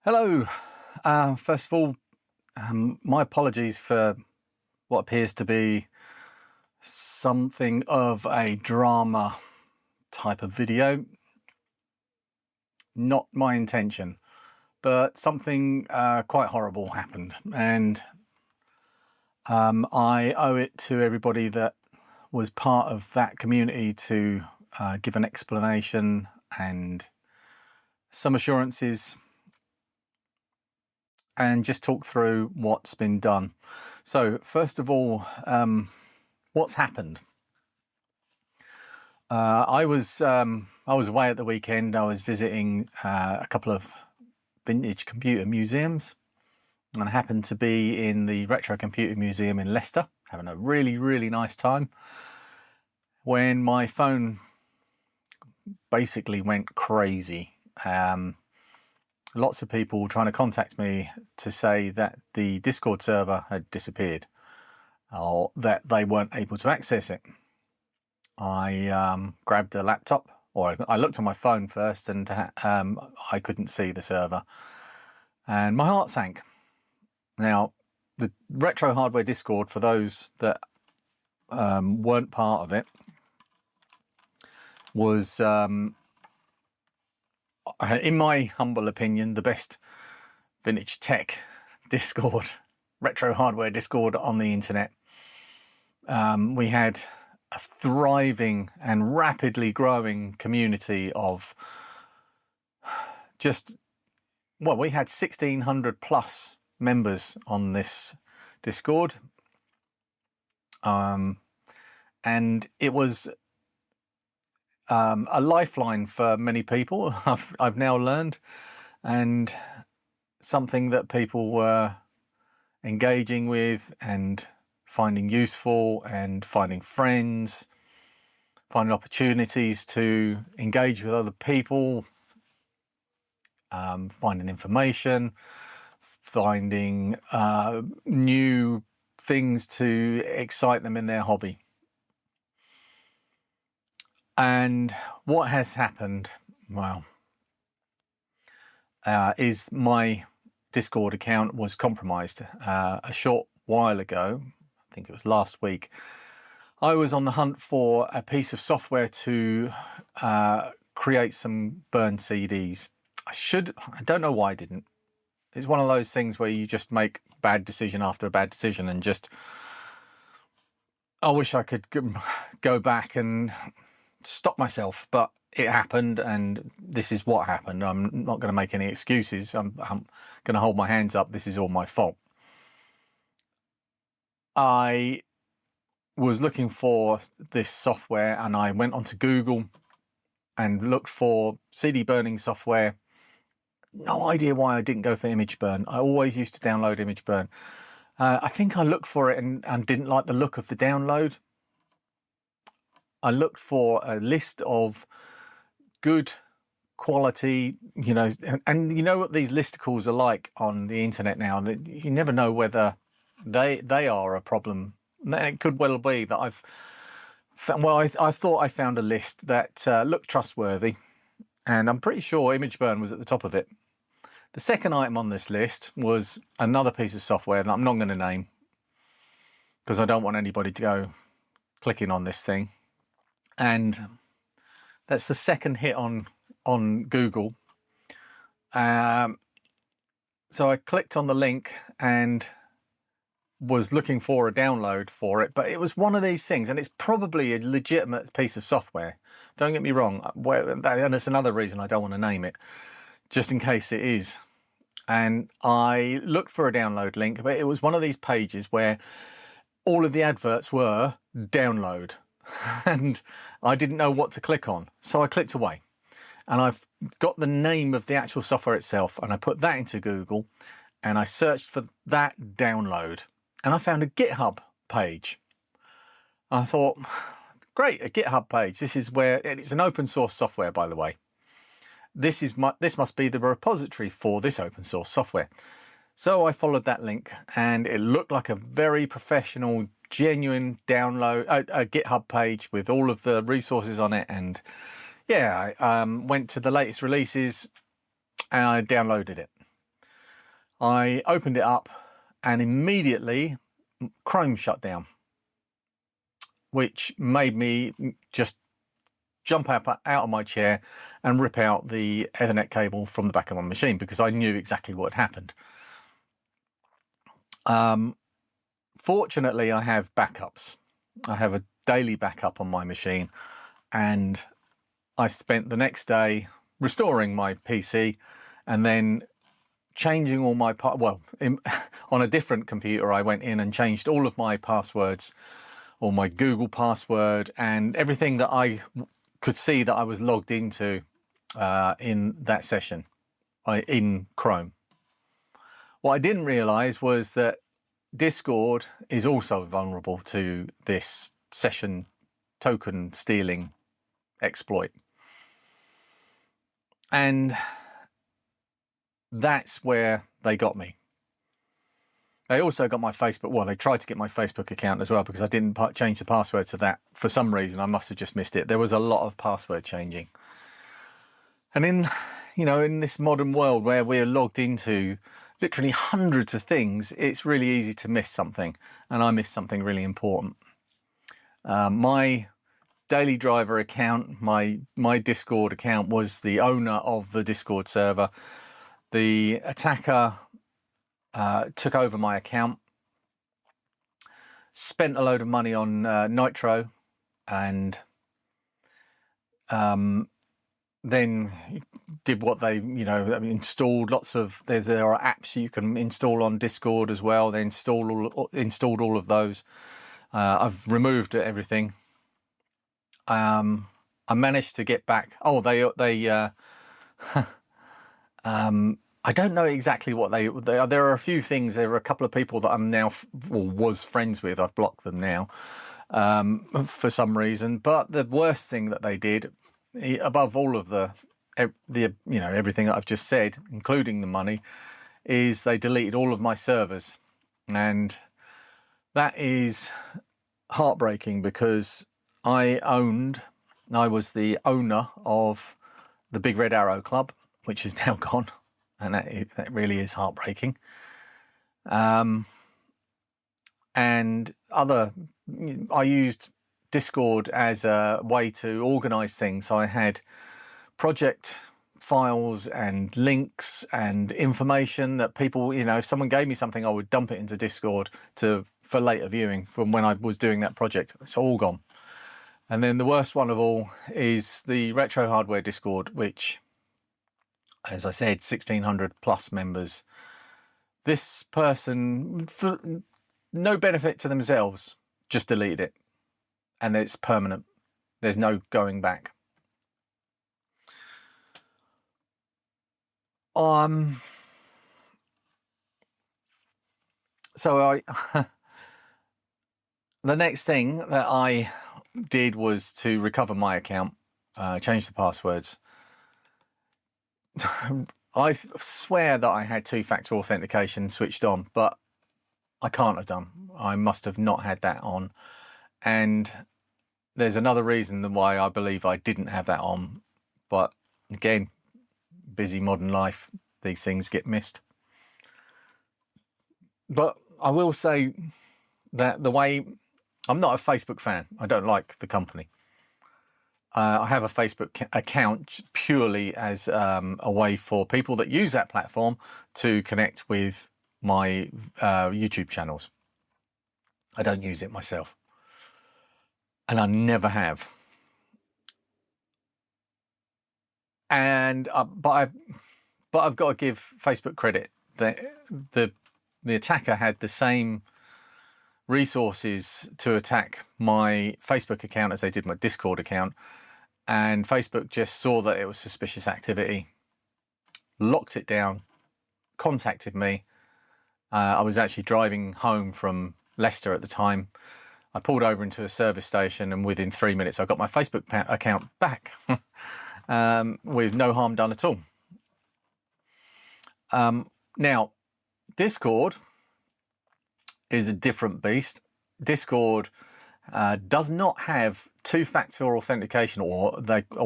Hello. First of all, my apologies for what appears to be something of a drama type of video. Not my intention, but something quite horrible happened, and I owe it to everybody that was part of that community to give an explanation and some assurances and just talk through what's been done. So first of all, what's happened? I was away at the weekend. I was visiting a couple of vintage computer museums, and I happened to be in the Retro Computer Museum in Leicester, having a really nice time, when my phone basically went crazy. Lots of people trying to contact me to say that the Discord server had disappeared or that they weren't able to access it. I grabbed a laptop, or I looked on my phone first, and I couldn't see the server, and my heart sank. Now, the Retro Hardware Discord, for those that weren't part of it, was in my humble opinion, the best vintage tech Discord, retro hardware Discord on the internet. We had a thriving and rapidly growing community of we had 1,600 plus members on this Discord. And it was a lifeline for many people, I've now learned, and something that people were engaging with and finding useful, and finding friends, finding opportunities to engage with other people, finding information, finding new things to excite them in their hobby. And what has happened, well, is my Discord account was compromised. A short while ago, I think it was last week, I was on the hunt for a piece of software to create some burned CDs. I don't know why I didn't. It's one of those things where you just make bad decision after a bad decision, and just, I wish I could go back and stop myself, but it happened, and this is what happened. I'm not going to make any excuses. I'm going to hold my hands up. This is all my fault. I was looking for this software, and I went onto Google and looked for CD burning software. No idea why I didn't go for ImageBurn. I always used to download ImageBurn. I think I looked for it and didn't like the look of the download. I looked for a list of good quality, and you know what these listicles are like on the internet now, that you never know whether they are a problem. It could well be that I've found, well, I thought I found a list that looked trustworthy, and I'm pretty sure ImageBurn was at the top of it. The second item on this list was another piece of software that I'm not going to name, because I don't want anybody to go clicking on this thing. And that's the second hit on Google. So I clicked on the link and was looking for a download for it, but it was one of these things, and it's probably a legitimate piece of software. Don't get me wrong, and it's another reason I don't want to name it, just in case it is. And I looked for a download link, but it was one of these pages where all of the adverts were download. And I didn't know what to click on, so I clicked away, and I've got the name of the actual software itself, and I put that into Google, and I searched for that download, and I found a GitHub page. I thought, great, a GitHub page. This is where it's an open source software, by the way. This must be the repository for this open source software. So I followed that link, and it looked like a very professional, genuine download, a GitHub page with all of the resources on it. And yeah, I went to the latest releases and I downloaded it. I opened it up and immediately Chrome shut down, which made me just jump out of my chair and rip out the Ethernet cable from the back of my machine, because I knew exactly what had happened. Fortunately, I have backups. I have a daily backup on my machine, and I spent the next day restoring my PC and then changing all my on a different computer. I went in and changed all of my passwords, or my Google password, and everything that I could see that I was logged into in that session in Chrome. What I didn't realize was that Discord is also vulnerable to this session token stealing exploit. And that's where they got me. They also got my Facebook. Well, they tried to get my Facebook account as well, because I didn't change the password to that for some reason. I must have just missed it. There was a lot of password changing. And in this modern world where we're logged into literally hundreds of things, it's really easy to miss something. And I missed something really important. My Daily Driver account, my Discord account, was the owner of the Discord server. The attacker took over my account, spent a load of money on Nitro, and then did what they, installed lots of. There are apps you can install on Discord as well. They installed all of those. I've removed everything. I managed to get back. Oh, they I don't know exactly what they are. There are a few things. There are a couple of people that I'm now was friends with. I've blocked them now for some reason. But the worst thing that they did, above all of the everything that I've just said, including the money, is they deleted all of my servers, and that is heartbreaking, because I was the owner of the Big Red Arrow Club, which is now gone. And that really is heartbreaking. And I used Discord as a way to organize things. So I had project files and links and information that people, if someone gave me something, I would dump it into Discord for later viewing from when I was doing that project. It's all gone. And then the worst one of all is the Retro Hardware Discord, which, as I said, 1,600 plus members. This person, for no benefit to themselves, just deleted it. And it's permanent. There's no going back. So the next thing that I did was to recover my account, change the passwords. I swear that I had two-factor authentication switched on, but I can't have done. I must have not had that on. And there's another reason why I believe I didn't have that on. But again, busy modern life, these things get missed. But I will say that I'm not a Facebook fan. I don't like the company. I have a Facebook account purely as a way for people that use that platform to connect with my YouTube channels. I don't use it myself, and I never have. And but I've got to give Facebook credit that the attacker had the same resources to attack my Facebook account as they did my Discord account. And Facebook just saw that it was suspicious activity, locked it down, contacted me. I was actually driving home from Leicester at the time. I pulled over into a service station, and within 3 minutes, I got my Facebook account back with no harm done at all. Now, Discord is a different beast. Discord does not have two-factor authentication or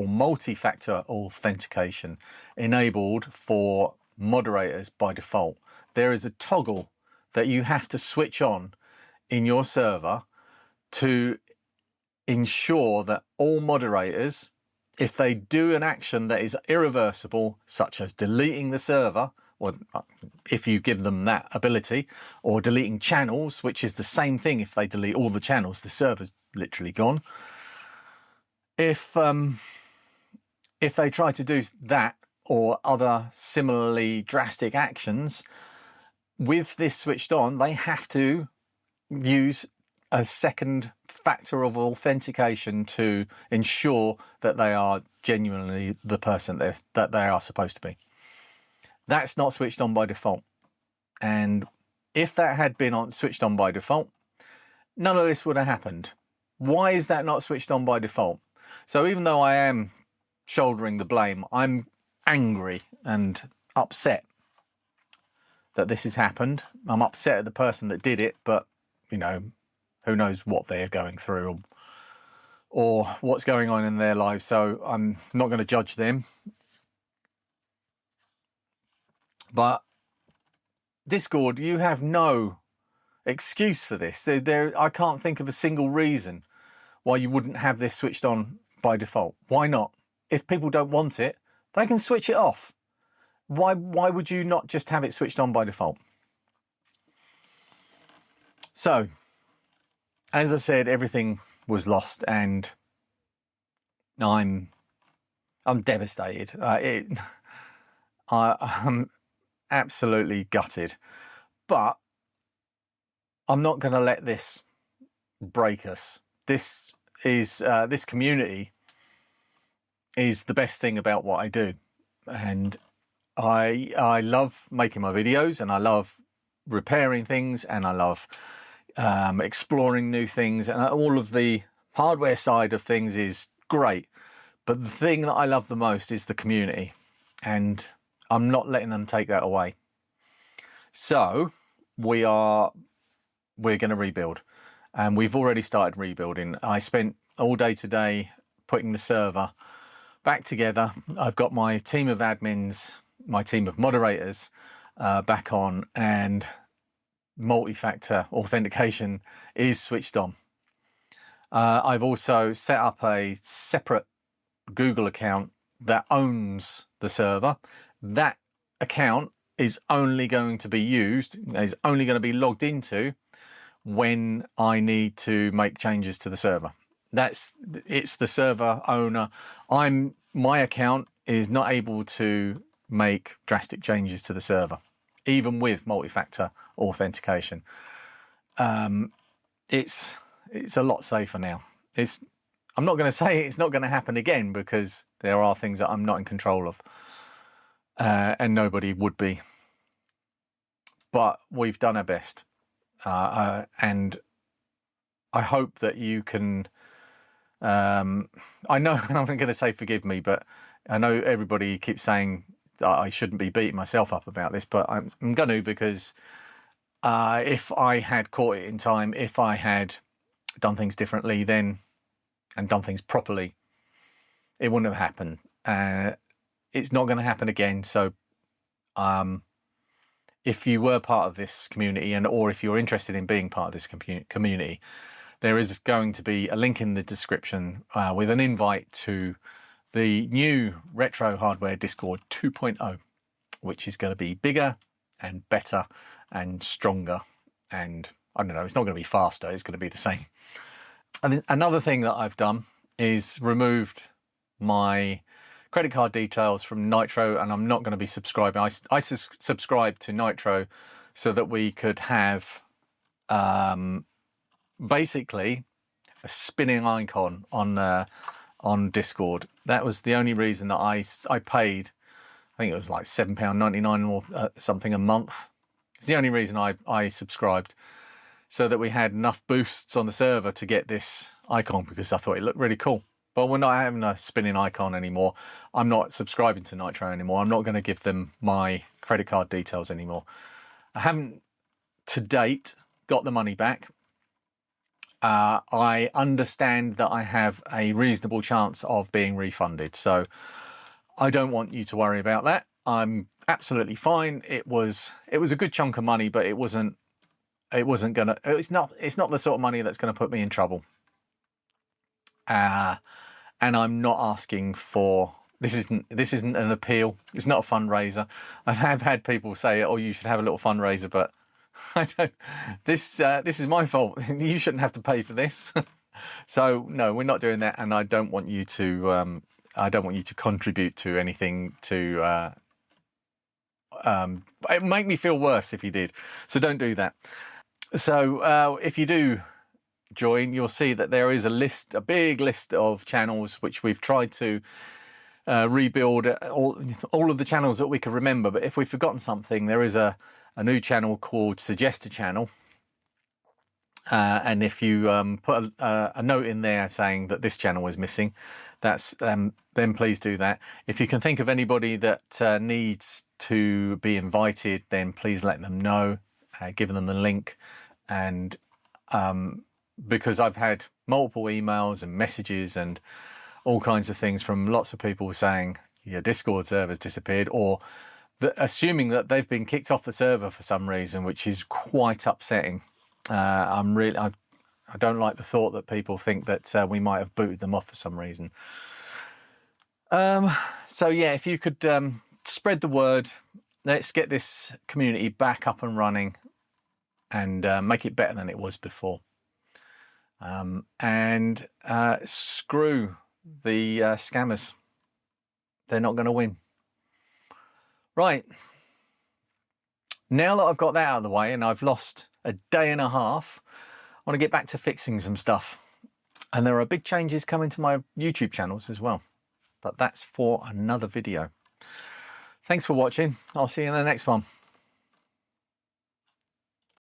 multi-factor authentication enabled for moderators by default. there is a toggle that you have to switch on in your server to ensure that all moderators, if they do an action that is irreversible, such as deleting the server, or if you give them that ability, or deleting channels, which is the same thing. If they delete all the channels, the server's literally gone. If they try to do that or other similarly drastic actions, with this switched on, they have to use a second factor of authentication to ensure that they are genuinely the person that they are supposed to be. That's not switched on by default. And if that had been switched on by default, none of this would have happened. Why is that not switched on by default? So even though I am shouldering the blame, I'm angry and upset that this has happened. I'm upset at the person that did it, but, you know, who knows what they're going through or what's going on in their lives. So I'm not going to judge them. But Discord, you have no excuse for this. I can't think of a single reason why you wouldn't have this switched on by default. Why not? If people don't want it, they can switch it off. Why would you not just have it switched on by default? So, as I said, everything was lost, and I'm devastated. I'm absolutely gutted, but I'm not going to let this break us. This community is the best thing about what I do, and I love making my videos, and I love repairing things, and I love exploring new things, and all of the hardware side of things is great. But the thing that I love the most is the community, and I'm not letting them take that away. So we're going to rebuild, and we've already started rebuilding. I spent all day today putting the server back together. I've got my team of admins, my team of moderators back on, and multi-factor authentication is switched on. I've also set up a separate Google account that owns the server. That account is only going to be used, is only going to be logged into when I need to make changes to the server. It's the server owner. My account is not able to make drastic changes to the server, even with multi-factor authentication. It's a lot safer now. I'm not going to say it's not going to happen again, because there are things that I'm not in control of, and nobody would be. But we've done our best, and I hope that you can. I know I'm going to say forgive me, but I know everybody keeps saying that I shouldn't be beating myself up about this, but I'm going to, because if I had caught it in time, if I had done things differently then and done things properly, it wouldn't have happened. It's not going to happen again. So if you were part of this community, or if you're interested in being part of this community, there is going to be a link in the description with an invite to the new Retro Hardware Discord 2.0, which is going to be bigger and better and stronger, and I don't know, it's not going to be faster, it's going to be the same. And another thing that I've done is removed my credit card details from Nitro, and I'm not going to be subscribing. I subscribed to Nitro so that we could have basically a spinning icon on Discord. That was the only reason that I paid. I think it was like £7.99 or something a month. It's the only reason I subscribed, so that we had enough boosts on the server to get this icon, because I thought it looked really cool. But we're not having a spinning icon anymore. I'm not subscribing to Nitro anymore. I'm not going to give them my credit card details anymore. I haven't to date got the money back. I understand that I have a reasonable chance of being refunded, so I don't want you to worry about that. I'm absolutely fine. It was a good chunk of money, but it wasn't gonna. It's not the sort of money that's going to put me in trouble. And I'm not asking for. This isn't an appeal. It's not a fundraiser. I have had people say, "Oh, you should have a little fundraiser," but I don't. This is my fault. You shouldn't have to pay for this. So no, we're not doing that, and I don't want you to. I don't want you to contribute to anything to. It would make me feel worse if you did. So don't do that. So if you do join, you'll see that there is a big list of channels which we've tried to rebuild all of the channels that we can remember. But if we've forgotten something, there is a new channel called Suggest a Channel. And if you put a note in there saying that this channel is missing, then please do that. If you can think of anybody that needs to be invited, then please let them know, give them the link. And because I've had multiple emails and messages and all kinds of things from lots of people saying your Discord server's disappeared, or assuming that they've been kicked off the server for some reason, which is quite upsetting. I don't like the thought that people think that we might have booted them off for some reason. So yeah, if you could spread the word, let's get this community back up and running and make it better than it was before. And screw the scammers. They're not going to win. Right. Now that I've got that out of the way and I've lost a day and a half, I want to get back to fixing some stuff. And there are big changes coming to my YouTube channels as well. But that's for another video. Thanks for watching. I'll see you in the next one.